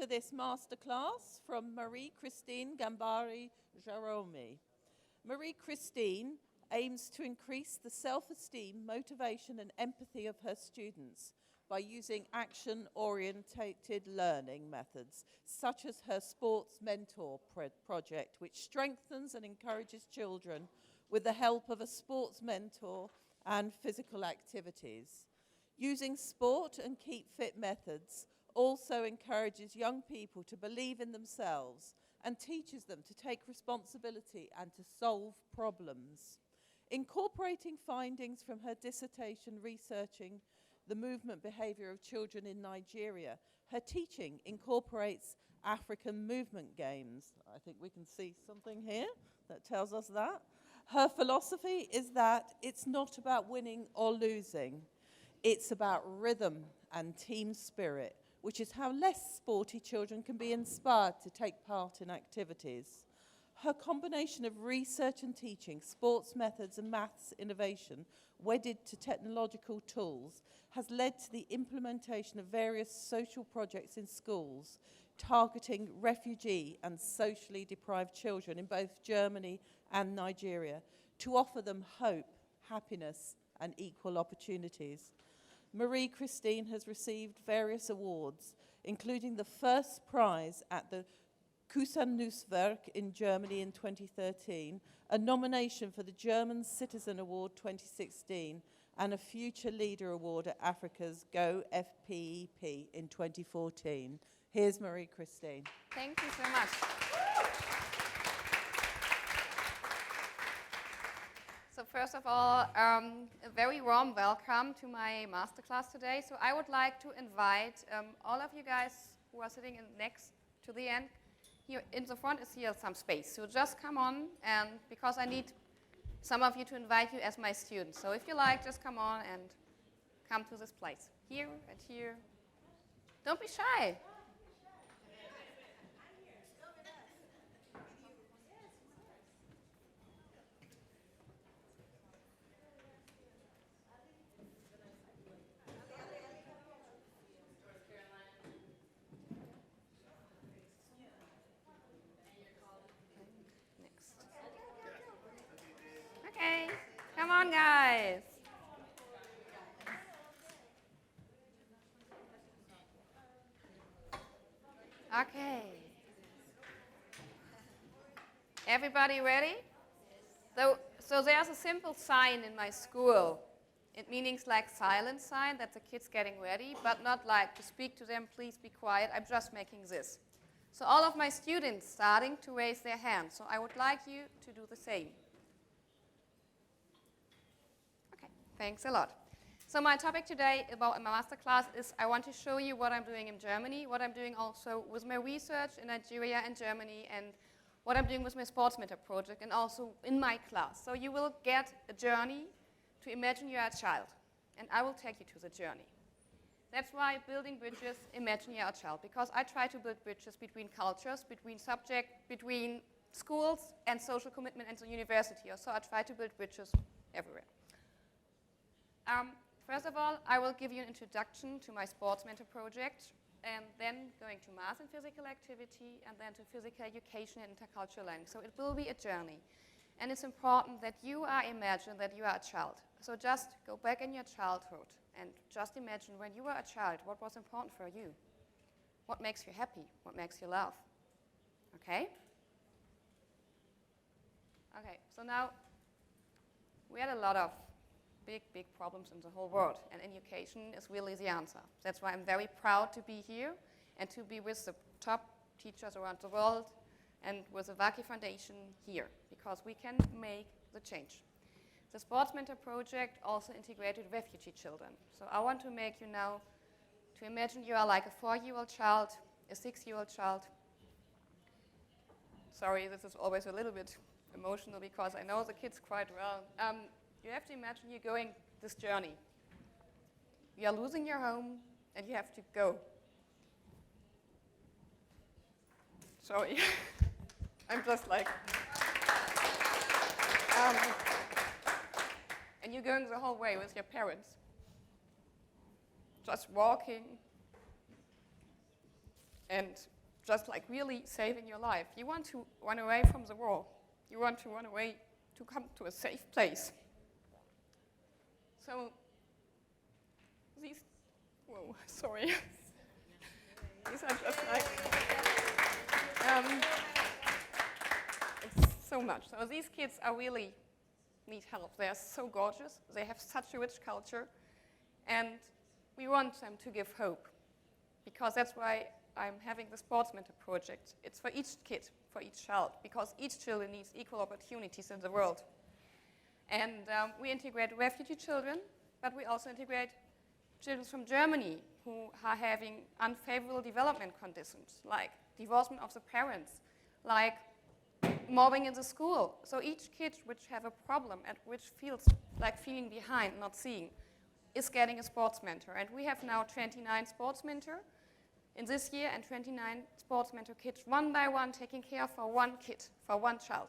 to this masterclass from Marie-Christine Ghanbari Jahromi. Marie-Christine aims to increase the self-esteem, motivation and empathy of her students by using action-orientated learning methods, such as her Sports Mentor project, which strengthens and encourages children with the help of a sports mentor and physical activities. Using sport and keep fit methods also encourages young people to believe in themselves and teaches them to take responsibility and to solve problems. Incorporating findings from her dissertation researching the movement behavior of children in Nigeria, her teaching incorporates African movement games. I think we can see something here that tells us that. Her philosophy is that it's not about winning or losing. It's about rhythm and team spirit, which is how less sporty children can be inspired to take part in activities. Her combination of research and teaching, sports methods and maths innovation, wedded to technological tools, has led to the implementation of various social projects in schools, targeting refugee and socially deprived children in both Germany and Nigeria, to offer them hope, happiness, and equal opportunities. Marie-Christine has received various awards, including the first prize at the Kusanuswerk in Germany in 2013, a nomination for the German Citizen Award 2016, and a Future Leader Award at Africa's Go FPEP in 2014. Here's Marie-Christine. Thank you so much. So first of all, a very warm welcome to my masterclass today. So I would like to invite all of you guys who are sitting next to the end. Here in the front is here some space. So just come on, and because I need some of you to invite you as my students. So if you like, just come on and come to this place. Here and here. Don't be shy. Okay, come on, guys. Okay. Everybody ready? So there's a simple sign in my school. It means like silent sign that the kid's getting ready, but not like to speak to them, please be quiet. I'm just making this. So all of my students starting to raise their hands. So I would like you to do the same. Thanks a lot. So my topic today about my masterclass is I want to show you what I'm doing in Germany, what I'm doing also with my research in Nigeria and Germany, and what I'm doing with my Sports Mentor project, and also in my class. So you will get a journey to imagine you're a child, and I will take you to the journey. That's why building bridges, imagine you're a child, because I try to build bridges between cultures, between subjects, between schools and social commitment and the university. So I try to build bridges everywhere. First of all, I will give you an introduction to my Sports Mentor project, and then going to math and physical activity, and then to physical education and intercultural learning. So it will be a journey. And it's important that you imagine that you are a child. So just go back in your childhood and just imagine when you were a child, what was important for you? What makes you happy? What makes you laugh? Okay? Okay, so now we had a lot of big problems in the whole world, and education is really the answer. That's why I'm very proud to be here and to be with the top teachers around the world and with the Vaki Foundation here, because we can make the change. The Sports Mentor project also integrated refugee children. So I want to make you now to imagine you are like a 4-year-old child, a 6-year-old child. Sorry, this is always a little bit emotional because I know the kids quite well. You have to imagine you're going this journey. You are losing your home, and you have to go. Sorry, I'm just like, and you're going the whole way with your parents, just walking, and just like really saving your life. You want to run away from the war. You want to run away to come to a safe place. So these, whoa, sorry. These are just like, it's so much. So these kids are really need help. They are so gorgeous. They have such a rich culture. And we want them to give hope, because that's why I'm having the Sports Mentor project. It's for each kid, for each child, because each child needs equal opportunities in the world. And we integrate refugee children, but we also integrate children from Germany who are having unfavorable development conditions, like divorcement of the parents, like mobbing in the school. So each kid which have a problem and which feels like feeling behind, not seeing, is getting a sports mentor. And we have now 29 sports mentor in this year, and 29 sports mentor kids, one by one, taking care for one kid, for one child,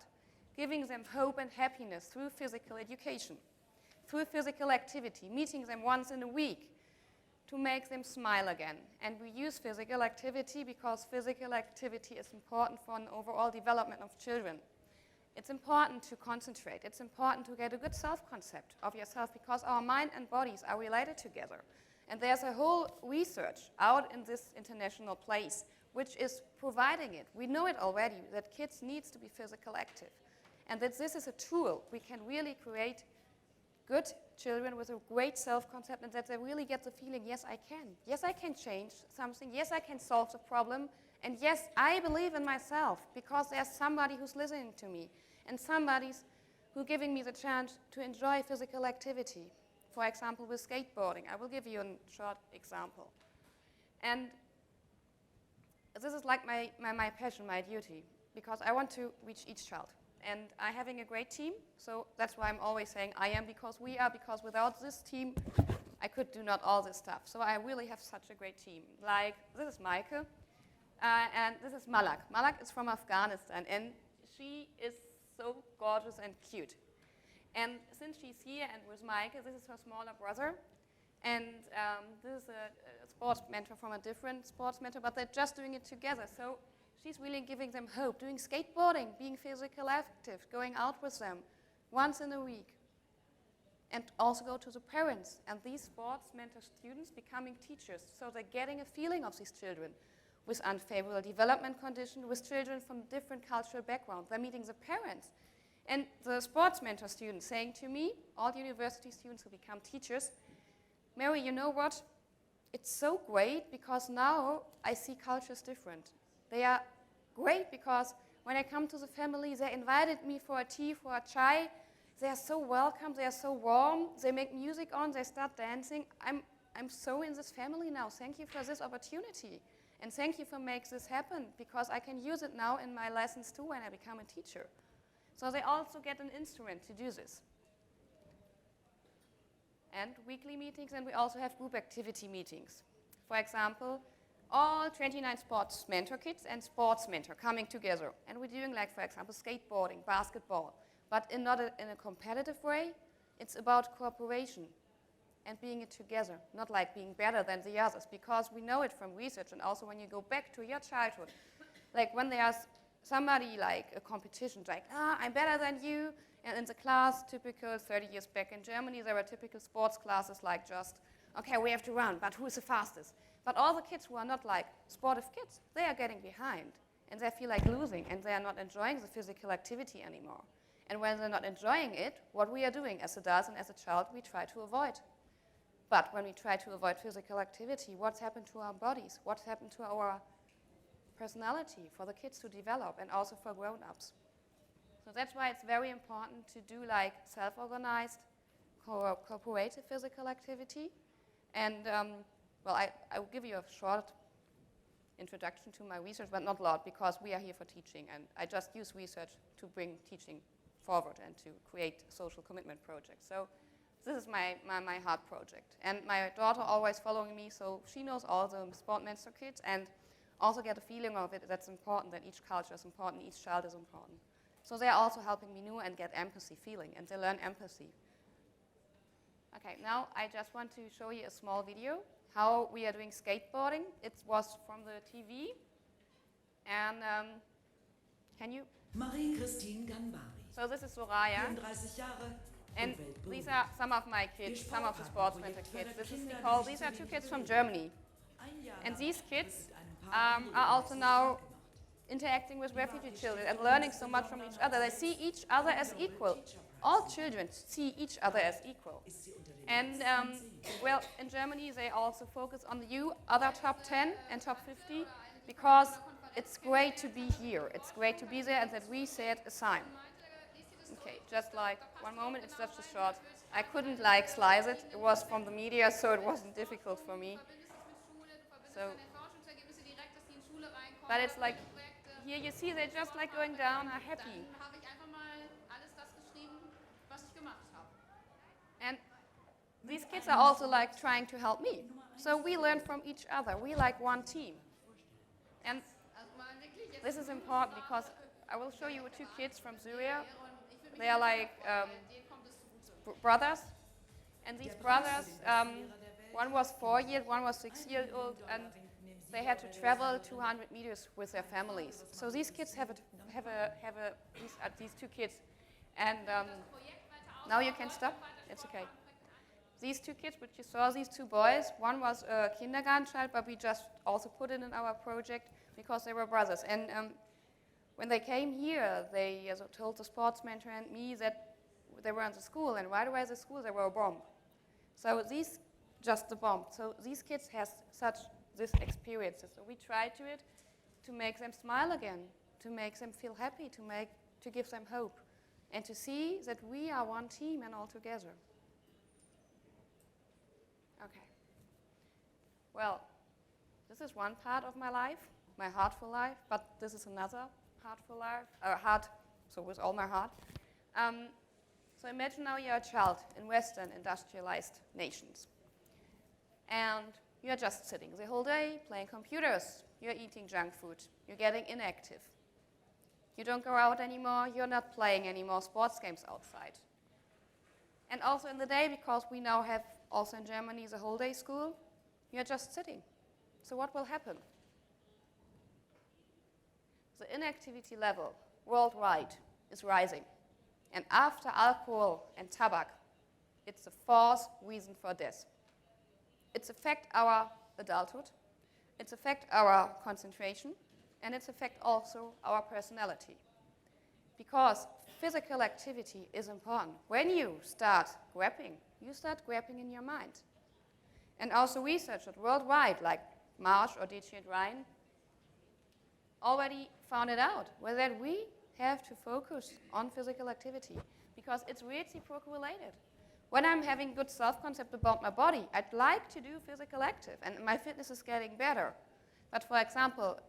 giving them hope and happiness through physical education, through physical activity, meeting them once in a week to make them smile again. And we use physical activity because physical activity is important for an overall development of children. It's important to concentrate. It's important to get a good self-concept of yourself, because our mind and bodies are related together. And there's a whole research out in this international place which is providing it. We know it already, that kids need to be physical active. And that this is a tool. We can really create good children with a great self-concept, and that they really get the feeling, yes, I can. Yes, I can change something. Yes, I can solve the problem. And yes, I believe in myself, because there's somebody who's listening to me, and somebody's who's giving me the chance to enjoy physical activity. For example, with skateboarding. I will give you a short example. And this is like my passion, my duty, because I want to reach each child. And I'm having a great team, so that's why I'm always saying I am, because we are, because without this team, I could do not all this stuff. So I really have such a great team. Like, this is Maike, and this is Malak. Malak is from Afghanistan, and she is so gorgeous and cute. And since she's here and with Maike, this is her smaller brother, and this is a sports mentor from a different sports mentor, but they're just doing it together. So she's really giving them hope, doing skateboarding, being physically active, going out with them once in a week. And also go to the parents. And these sports mentor students becoming teachers. So they're getting a feeling of these children with unfavorable development conditions, with children from different cultural backgrounds. They're meeting the parents. And the sports mentor students saying to me, all university students who become teachers, Mary, you know what? It's so great, because now I see cultures different. They are great, because when I come to the family, they invited me for a tea, for a chai. They are so welcome, they are so warm. They make music on, they start dancing. I'm so in this family now. Thank you for this opportunity. And thank you for making this happen, because I can use it now in my lessons too when I become a teacher. So they also get an instrument to do this. And weekly meetings, and we also have group activity meetings. For example, all 29 sports mentor kids and sports mentor coming together. And we're doing, like, for example, skateboarding, basketball, but not in a competitive way. It's about cooperation and being it together, not like being better than the others, because we know it from research, and also when you go back to your childhood, like when there's somebody like a competition, like, I'm better than you, and in the class, typical 30 years back in Germany, there were typical sports classes like just, okay, we have to run, but who is the fastest? But all the kids who are not like sportive kids, they are getting behind, and they feel like losing, and they are not enjoying the physical activity anymore. And when they're not enjoying it, what we are doing as adults and as a child, we try to avoid. But when we try to avoid physical activity, what's happened to our bodies? What's happened to our personality for the kids to develop, and also for grown-ups? So that's why it's very important to do like self-organized, cooperative physical activity. And well, I will give you a short introduction to my research, but not a lot, because we are here for teaching, and I just use research to bring teaching forward and to create social commitment projects. So this is my heart project. And my daughter always following me, so she knows all the sport mentor kids, and also get a feeling of it that's important, that each culture is important, each child is important. So they're also helping me know and get empathy feeling, and they learn empathy. Okay, now I just want to show you a small video how we are doing skateboarding. It was from the TV, And can you? Marie-Christine Ghanbari. So this is Soraya. 34 Jahre And und weltberühmt. these are some of my kids, some of the sports mentor kids. This is Nicole. These are two kids from Germany. And these kids are also now interacting with refugee children and learning so much from each other. They see each other as equal. All children see each other as equal. And well, in Germany they also focus on the other top 10 and top 50 because it's great to be here. It's great to be there and that we set a sign. Okay, just like 1 moment, it's just a short. I couldn't like slice it. It was from the media, so it wasn't difficult for me. So, but it's like, here you see they're just like going down, are happy. And these kids are also like trying to help me. So we learn from each other. We like one team. And this is important because I will show you 2 kids from Syria. They are like brothers. And these brothers, one was 4 years, one was 6 years old, and they had to travel 200 meters with their families. So these kids these 2 kids. And now you can stop. It's okay. These 2 kids, which you saw, these 2 boys, one was a kindergarten child, but we just also put it in our project because they were brothers. And when they came here, they told the sports mentor and me that they were in the school, and right away at the school there were a bomb. So these, just the bomb. So these kids have this experiences. So we try to make them smile again, to make them feel happy, to give them hope, and to see that we are one team and all together. Okay. Well, this is one part of my life, my heartful life, but this is another heartful life, so with all my heart. So imagine now you're a child in Western industrialized nations. And you're just sitting the whole day playing computers. You're eating junk food. You're getting inactive. You don't go out anymore. You're not playing any more sports games outside. And also in the day, because we now have also in Germany the whole day school, you're just sitting. So what will happen? The inactivity level worldwide is rising. And after alcohol and tobacco, it's the 4th reason for death. It's affect our adulthood, it's affect our concentration, and it's affect also our personality. Because physical activity is important. When you start grappling, you start grappling in your mind. And also researchers worldwide, like Marsh or Dietrich Ryan, already found it out, that we have to focus on physical activity because it's reciprocally related. When I'm having good self-concept about my body, I'd like to do physical active, and my fitness is getting better. But for example,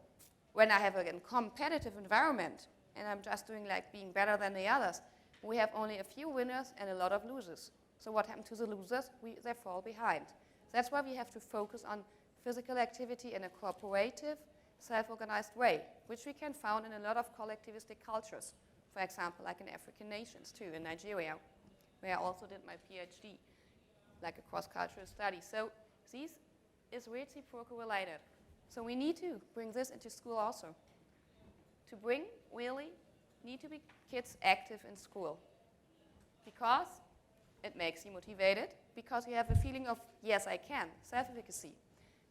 when I have a competitive environment, and I'm just doing like being better than the others, we have only a few winners and a lot of losers. So what happened to the losers? They fall behind. That's why we have to focus on physical activity in a cooperative, self-organized way, which we can find in a lot of collectivistic cultures. For example, like in African nations too, in Nigeria, where I also did my PhD, like a cross-cultural study. So this is reciprocally related. So we need to bring this into school also. To bring, really, need to be kids active in school. Because it makes you motivated, because you have a feeling of, yes, I can, self-efficacy.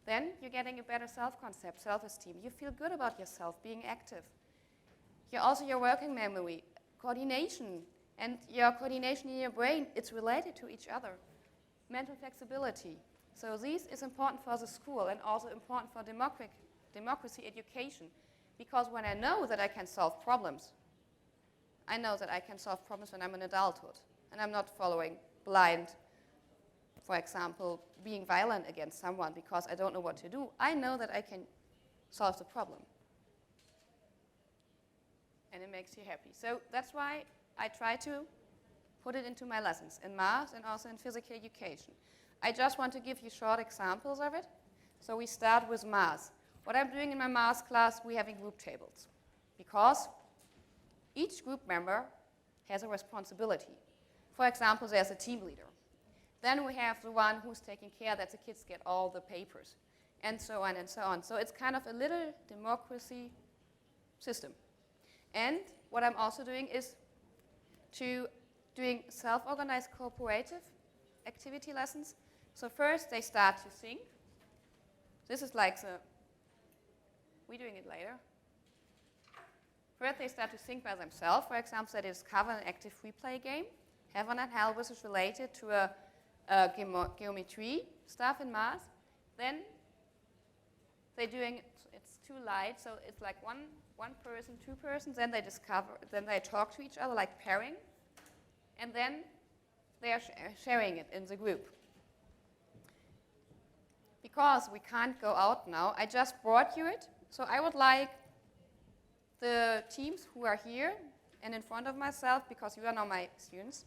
Then you're getting a better self-concept, self-esteem. You feel good about yourself, being active. Your working memory, coordination, and your coordination in your brain, it's related to each other. Mental flexibility. So this is important for the school and also important for democracy education. Because when I know that I can solve problems, I know that I can solve problems when I'm in adulthood. And I'm not following blind, for example, being violent against someone because I don't know what to do. I know that I can solve the problem. And it makes you happy. So that's why I try to put it into my lessons in math and also in physical education. I just want to give you short examples of it. So we start with math. What I'm doing in my math class, we're having group tables. Because each group member has a responsibility. For example, there's a team leader. Then we have the one who's taking care that the kids get all the papers, and so on and so on. So it's kind of a little democracy system. And what I'm also doing is doing self-organized cooperative activity lessons. So first they start to think. This is like we're doing it later. First they start to think by themselves. For example, they discover an active replay game. Heaven and Hell, which is related to a geometry stuff in math. Then they're doing, it's too light, so it's like one person, two persons, then they talk to each other like pairing, and then they are sharing it in the group. Because we can't go out now, I just brought you it, so I would like the teams who are here and in front of myself, because you are now my students,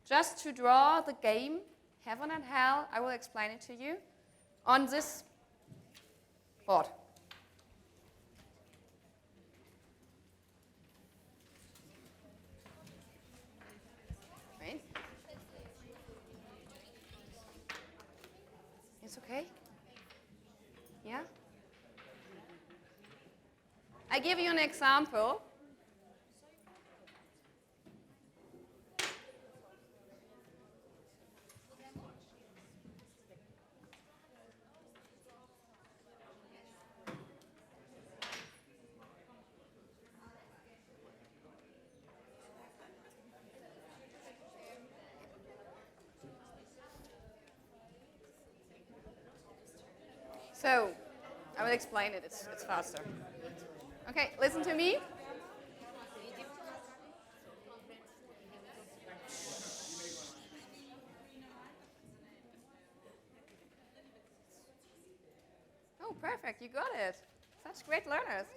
just to draw the game Heaven and Hell, I will explain it to you, on this board. Right? It's okay? Yeah? I give you an example. So, I will explain it, it's faster. Okay, listen to me. Oh, perfect, you got it. Such great learners.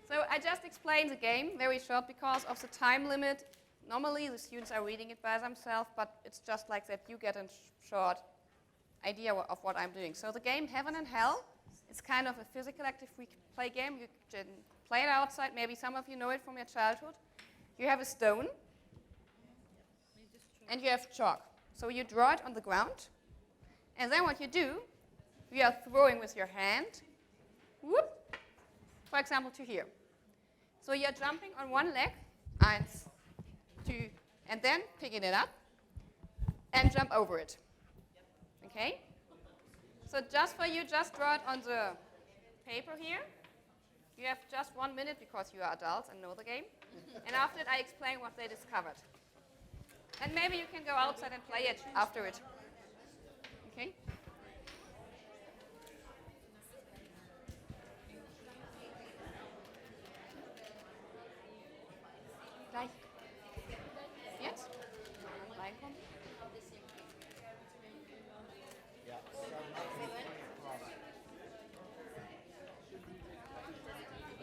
So I just explained the game very short because of the time limit. Normally the students are reading it by themselves, but it's just like that you get a short idea of what I'm doing. So the game Heaven and Hell, it's kind of a physical active play game. You can play it outside. Maybe some of you know it from your childhood. You have a stone, and you have chalk. So you draw it on the ground, and then what you do, you are throwing with your hand, whoop, for example, to here. So you're jumping on one leg, 1, 2, and then picking it up, and jump over it. Okay? So just for you, just draw it on the paper here. You have just 1 minute because you are adults and know the game. And after it, I explain what they discovered. And maybe you can go outside and play it after it. Okay? Gleich. Jetzt? Reinkommen?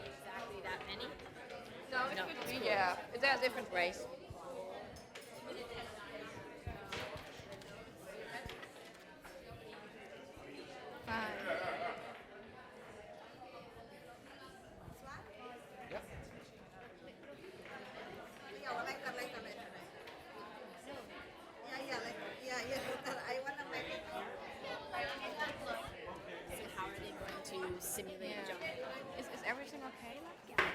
Exactly that many? No, it could be, yeah. There are different ways. So how are they going to simulate jumping? Is everything okay? Cool.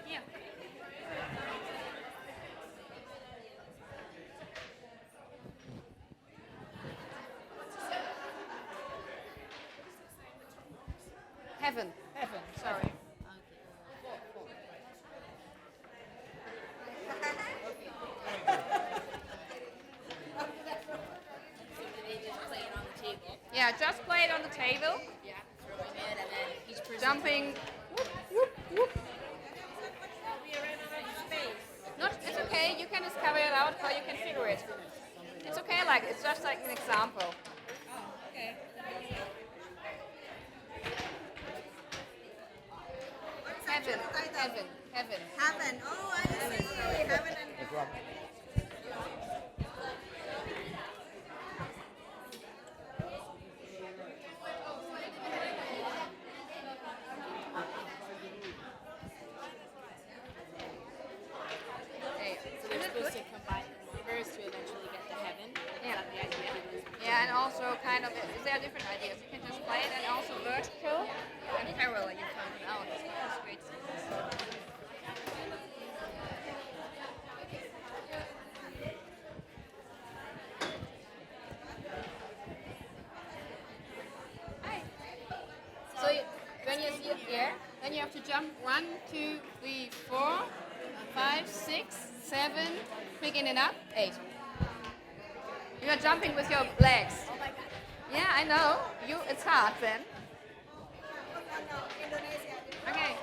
Yeah. Heaven. Heaven. Sorry. So do they just play it on the table? Yeah, just play it on the table. Yeah, throwing it and then each person Jumping. Whoop, whoop, whoop. space. Not, it's okay. You can discover it out how you can figure it. It's okay. Like it's just like an example. Okay. Heaven, heaven, heaven. Heaven. Oh, I see. Heaven and Okay. So they're supposed to combine the numbers to eventually get to heaven. Is Yeah. that the idea? Yeah, and also kind of, there are different ideas. You can just play it, and also vertical and parallel. You found it out. That's great. Hi. So when you see it here, then you have to jump 1, 2, 3, 4, 5, 6, 7, picking it up, 8. You are jumping with your legs. Oh my God. Yeah, I know. It's hard then. No, Indonesia. Okay.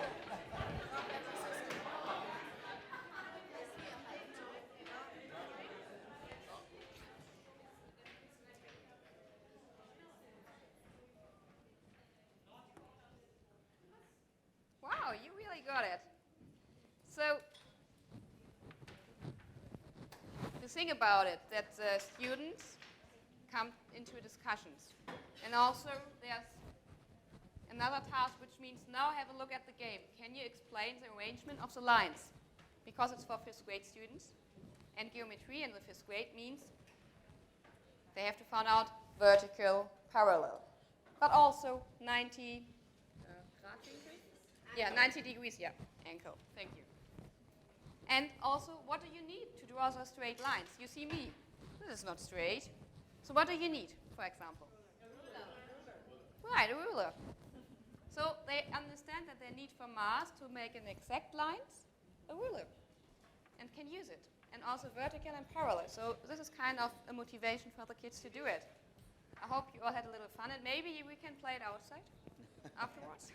Wow, you really got it. So the thing about it, that the students come into discussions. And also there's another task, which means now have a look at the game. Can you explain the arrangement of the lines? Because it's for 5th grade students. And geometry in the 5th grade means they have to find out vertical, parallel. But also 90 90 degrees, yeah, angle. Thank you. And also, what do you need to draw the straight lines? You see me. This is not straight. So what do you need, for example? Right, a ruler. So they understand that they need for math to make an exact lines, a ruler, and can use it. And also vertical and parallel. So this is kind of a motivation for the kids to do it. I hope you all had a little fun, and maybe we can play it outside afterwards.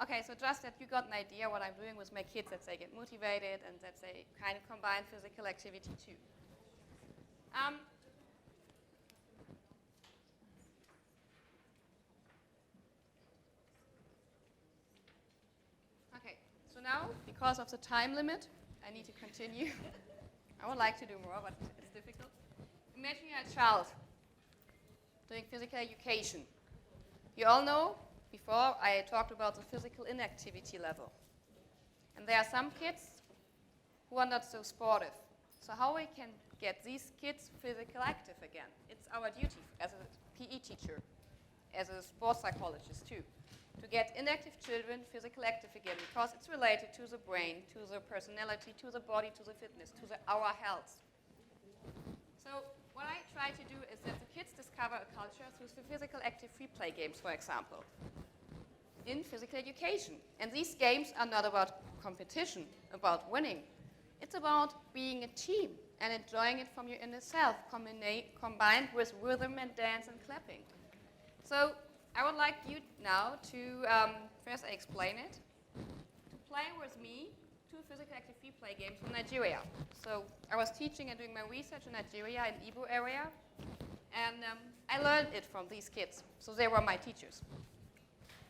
Okay, so just that you got an idea what I'm doing with my kids, that they get motivated and that they kind of combine physical activity too. Okay, so now, because of the time limit, I need to continue. I would like to do more, but it's difficult. Imagine you're a child doing physical education. You all know, before I talked about the physical inactivity level. And there are some kids who are not so sportive. So how we can get these kids physical active again? It's our duty as a PE teacher, as a sports psychologist too, to get inactive children physical active again, because it's related to the brain, to the personality, to the body, to the fitness, to our health. So what I try to do is that the kids discover a culture through the physical active free play games, for example, in physical education. And these games are not about competition, about winning. It's about being a team and enjoying it from your inner self, combined with rhythm and dance and clapping. So I would like you now to, first I explain it, to play with me 2 physical active free play games in Nigeria. So I was teaching and doing my research in Nigeria, in Igbo area, and I learned it from these kids. So they were my teachers.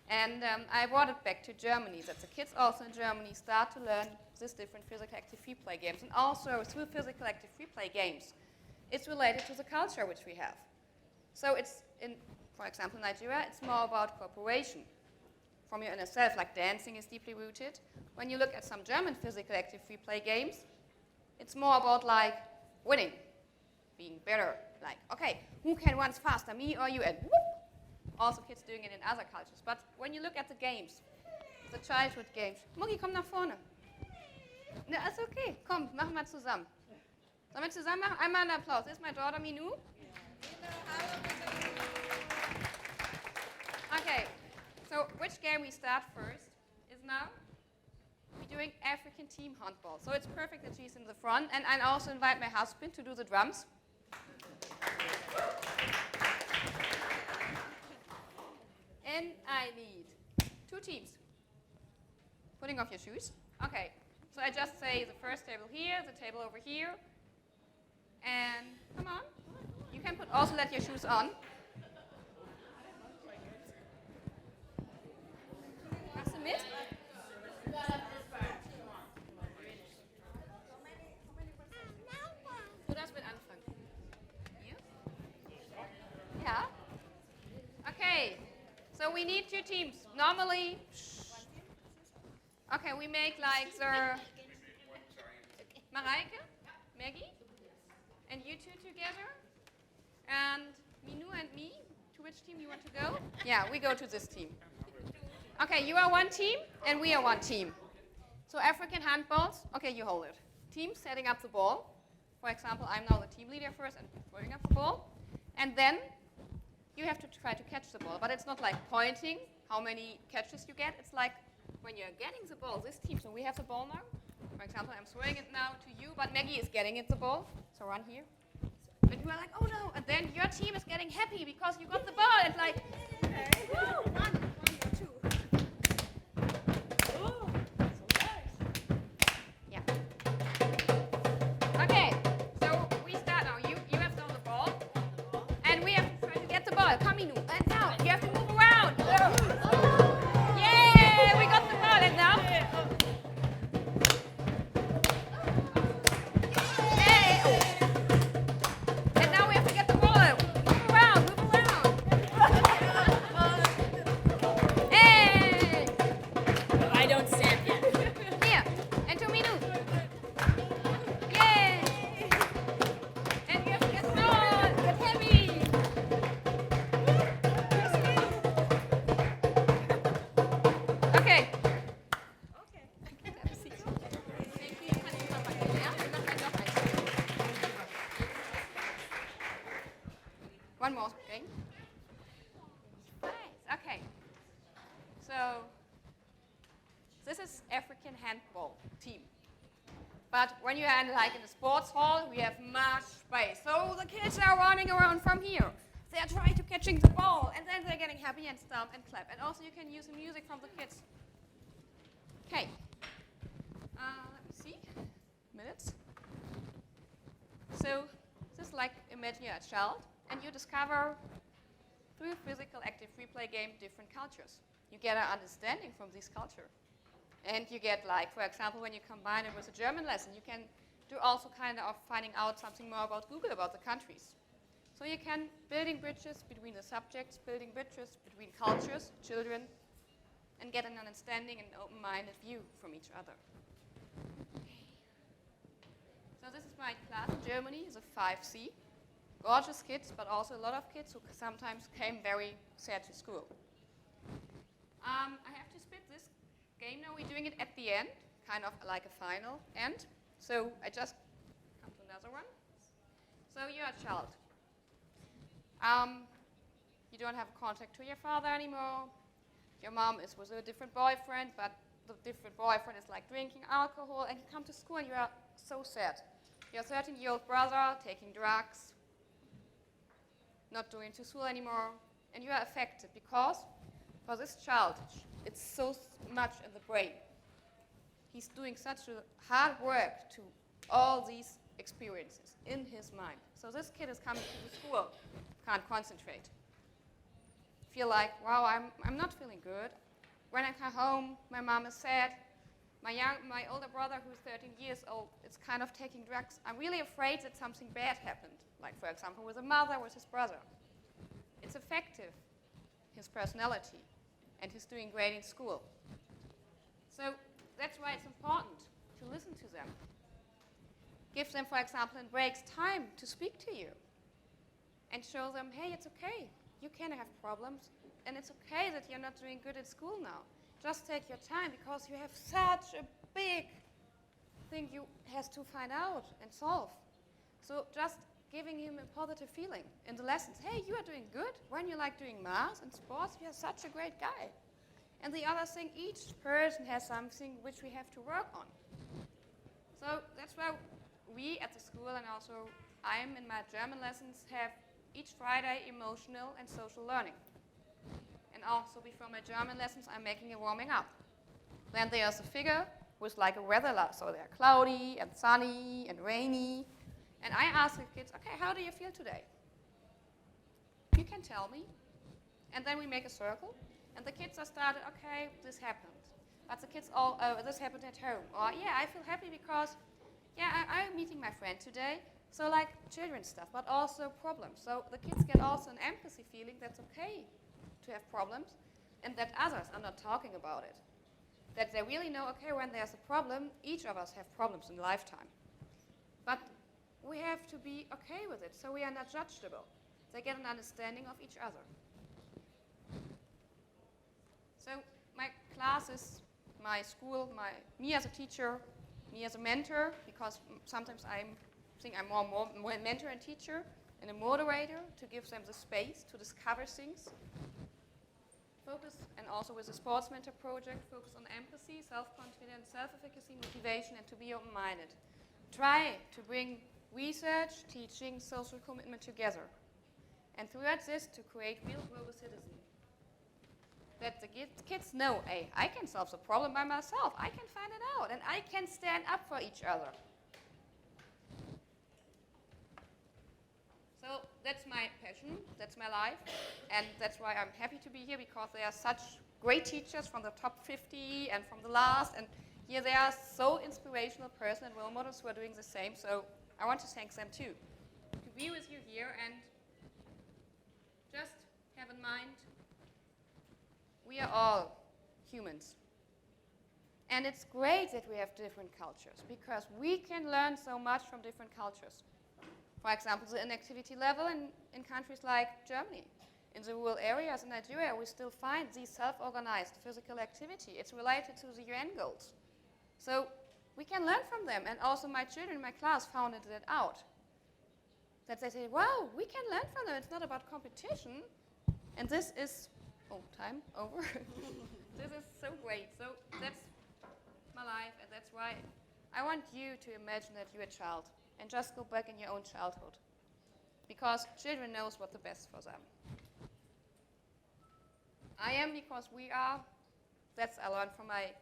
And I brought it back to Germany, that the kids also in Germany start to learn these different physical active free play games. And also through physical active free play games, it's related to the culture which we have. So it's, for example, in Nigeria, it's more about cooperation from your inner self, like dancing is deeply rooted. When you look at some German physical active free play games, it's more about like winning, being better. Like, okay, who can run faster, me or you? And whoop! Also kids doing it in other cultures. But when you look at the games, the childhood games, Mugi, komm nach vorne. Na, ist okay, komm, machen wir zusammen. Sollen wir zusammen machen? Einmal einen Applaus. Ist my daughter Minou? Okay, so which game we start first is now we're doing African team handball. So it's perfect that she's in the front, and I also invite my husband to do the drums. And I need 2 teams. Putting off your shoes. Okay, so I just say the first table here, the table over here. And come on. You can also let your shoes on. Machst du mit? Du darfst mit anfangen. Hier? Ja. Okay. So we need 2 teams. Normally, okay, we make like the Mareike, Maggie, and you 2 together, and me team you want to go? Yeah, we go to this team. Okay, you are one team, and we are one team. So African handballs, okay, you hold it. Team setting up the ball. For example, I'm now the team leader first and throwing up the ball. And then you have to try to catch the ball. But it's not like pointing how many catches you get. It's like when you're getting the ball, this team, so we have the ball now. For example, I'm throwing it now to you, but Maggie is getting it the ball. So run here. And you are like, oh no. And then your team is getting happy because you got the ball. It's like, woo, one or two. Oh, so nice. Yeah. Okay, so we start now. You have thrown the ball, and we have to try to get the ball. Come, Inu. And now you have to move around. Yay! We got the ball, and now. Hey! Oh. And now we have to get the ball. Move around, move around. Hey! I don't stand yet. Here, and to Minu. Yay! And you have to get strong, get heavy. Okay. One more, okay? Nice, okay. So, this is African handball team. But when you're in a sports hall, we have much space. So the kids are running around from here. They're trying to catching the ball, and then they're getting happy and stomp and clap. And also you can use the music from the kids. Okay. Let me see. Minutes. So this is like imagine you're a child, and you discover through physical active replay game different cultures. You get an understanding from this culture. And you get, like, for example, when you combine it with a German lesson, you can do also kind of finding out something more about Google, about the countries. So you can building bridges between the subjects, building bridges between cultures, children, and get an understanding and open-minded view from each other. So this is my class in Germany, it's a 5C. Gorgeous kids, but also a lot of kids who sometimes came very sad to school. I have to split this game now. We're doing it at the end, kind of like a final end. So I just come to another one. So you're a child. You don't have contact to your father anymore. Your mom is with a different boyfriend, but the different boyfriend is like drinking alcohol, and you come to school and you are so sad. Your 13-year-old brother taking drugs, not doing to school anymore, and you are affected because for this child, it's so much in the brain. He's doing such a hard work to all these experiences in his mind. So this kid is coming to the school, can't concentrate. Feel like, wow, I'm not feeling good. When I come home, my mom is sad. My older brother, who's 13 years old, is kind of taking drugs. I'm really afraid that something bad happened, like, for example, with a mother, with his brother. It's effective, his personality, and he's doing great in school. So that's why it's important to listen to them. Give them, for example, in breaks time to speak to you and show them, hey, it's okay. You can have problems, and it's okay that you're not doing good at school now. Just take your time because you have such a big thing you have to find out and solve. So just giving him a positive feeling in the lessons. Hey, you are doing good. When you like doing math and sports, you're such a great guy. And the other thing, each person has something which we have to work on. So that's why we at the school, and also I'm in my German lessons, have each Friday emotional and social learning. And also before my German lessons, I'm making a warming up. Then there's a figure with like a weather, so they're cloudy and sunny and rainy. And I ask the kids, okay, how do you feel today? You can tell me. And then we make a circle. And the kids are started, okay, this happened. But the kids all, this happened at home. Or, yeah, I feel happy because, yeah, I'm meeting my friend today. So like children's stuff, but also problems. So the kids get also an empathy feeling that's okay to have problems, and that others are not talking about it. That they really know, okay, when there's a problem, each of us have problems in lifetime. But we have to be okay with it, so we are not judgeable. They get an understanding of each other. So my class is my school, me as a teacher, me as a mentor, because sometimes I think I'm more a mentor and teacher, and a moderator to give them the space to discover things. Focus, and also with the Sports Mentor project, focus on empathy, self-confidence, self-efficacy, motivation, and to be open-minded. Try to bring research, teaching, social commitment together. And throughout this, to create real global citizens. That the kids know, hey, I can solve the problem by myself. I can find it out, and I can stand up for each other. So that's my passion, that's my life, and that's why I'm happy to be here, because there are such great teachers from the top 50 and from the last, and here they are so inspirational person and role models who are doing the same, so I want to thank them too. To be with you here and just have in mind, we are all humans. And it's great that we have different cultures, because we can learn so much from different cultures. For example, the inactivity level in countries like Germany. In the rural areas in Nigeria, we still find these self-organized physical activity. It's related to the UN goals. So we can learn from them. And also my children in my class found that out. That they say, wow, we can learn from them. It's not about competition. And this is, time over. This is so great. So that's my life, and that's why I want you to imagine that you're a child. And just go back in your own childhood. Because children knows what's the best for them. I am because we are. That's I learned from my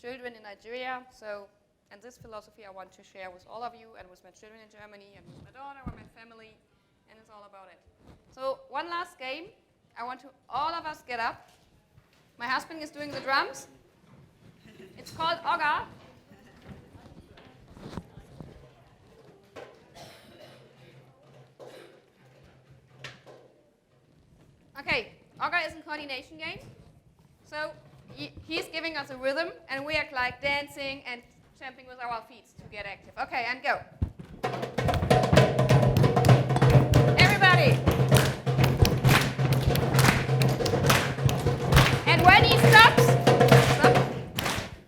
children in Nigeria. So, and this philosophy I want to share with all of you and with my children in Germany and with my daughter and my family. And it's all about it. So one last game. I want to all of us get up. My husband is doing the drums. It's called Oga. Okay, Oga is a coordination game. So he's giving us a rhythm, and we are like dancing and jumping with our feet to get active. Okay, and go. Everybody. And when he stops,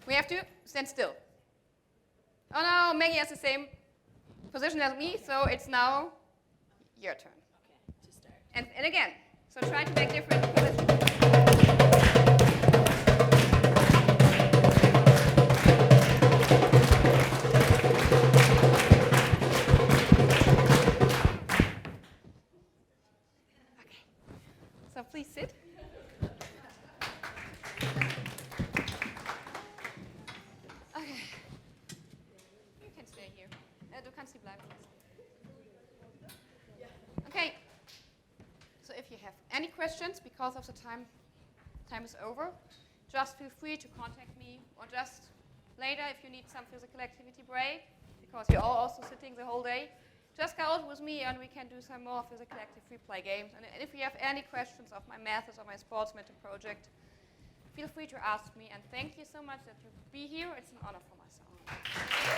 we have to stand still. Oh no, Maggie has the same position as me, so it's now your turn. Okay, to start. And again. So try to make different positions. Okay. So please sit. Okay. You can stay here. Du kannst hier bleiben. Okay. So if you have any questions, because of the time is over, just feel free to contact me, or just later if you need some physical activity break, because you're all also sitting the whole day, just go out with me and we can do some more physical active free play games. And if you have any questions of my methods or my Sports Mentor project, feel free to ask me. And thank you so much that you be here. It's an honor for myself.